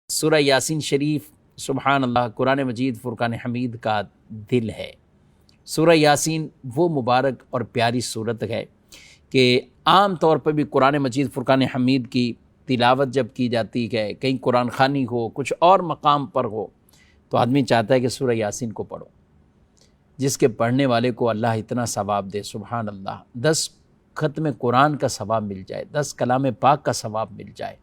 سورہ یاسین شریف سبحان اللہ قرآن مجید فرقان حمید کا دل ہے۔ سورہ یاسین وہ مبارک اور پیاری صورت ہے کہ عام طور پر بھی قرآن مجید فرقان حمید کی تلاوت جب کی جاتی ہے، کہیں قرآن خوانی ہو، کچھ اور مقام پر ہو، تو آدمی چاہتا ہے کہ سورہ یاسین کو پڑھو، جس کے پڑھنے والے کو اللہ اتنا ثواب دے۔ سبحان اللہ، 10 ختم قرآن کا ثواب مل جائے، 10 کلام پاک کا ثواب مل جائے،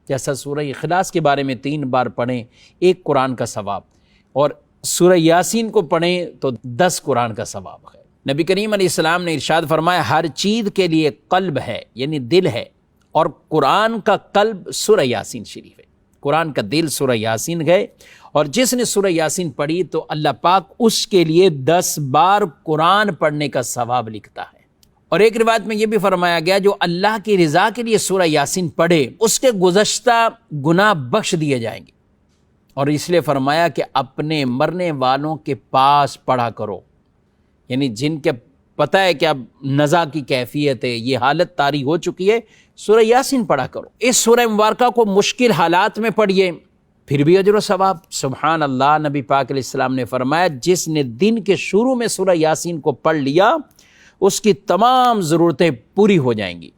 جیسا سورہ اخلاص کے بارے میں 3 بار پڑھیں 1 قرآن کا ثواب، اور سورہ یاسین کو پڑھیں تو 10 قرآن کا ثواب ہے۔ نبی کریم علیہ السلام نے ارشاد فرمایا ہر چیز کے لیے قلب ہے، یعنی دل ہے، اور قرآن کا قلب سورہ یاسین شریف ہے۔ قرآن کا دل سورہ یاسین ہے، اور جس نے سورہ یاسین پڑھی تو اللہ پاک اس کے لیے 10 بار قرآن پڑھنے کا ثواب لکھتا ہے۔ اور ایک روایت میں یہ بھی فرمایا گیا جو اللہ کی رضا کے لیے سورہ یاسین پڑھے اس کے گزشتہ گناہ بخش دیے جائیں گے، اور اس لیے فرمایا کہ اپنے مرنے والوں کے پاس پڑھا کرو، یعنی جن کے پتہ ہے کہ اب نزا کی کیفیت ہے، یہ حالت طاری ہو چکی ہے، سورہ یاسین پڑھا کرو۔ اس سورہ مبارکہ کو مشکل حالات میں پڑھیے، پھر بھی اجر و ثواب۔ سبحان اللہ، نبی پاک علیہ السلام نے فرمایا جس نے دن کے شروع میں سورہ یاسین کو پڑھ لیا اس کی تمام ضرورتیں پوری ہو جائیں گی،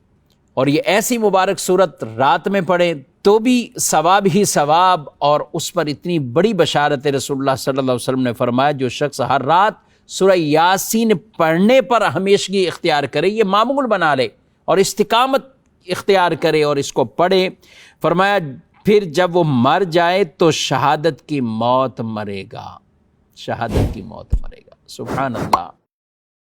اور یہ ایسی مبارک صورت رات میں پڑھیں تو بھی ثواب ہی ثواب، اور اس پر اتنی بڑی بشارت ہے۔ رسول اللہ صلی اللہ علیہ وسلم نے فرمایا جو شخص ہر رات سورہ یاسین پڑھنے پر ہمیشگی اختیار کرے، یہ معمول بنا لے اور استقامت اختیار کرے اور اس کو پڑھے، فرمایا پھر جب وہ مر جائے تو شہادت کی موت مرے گا، شہادت کی موت مرے گا۔ سبحان اللہ۔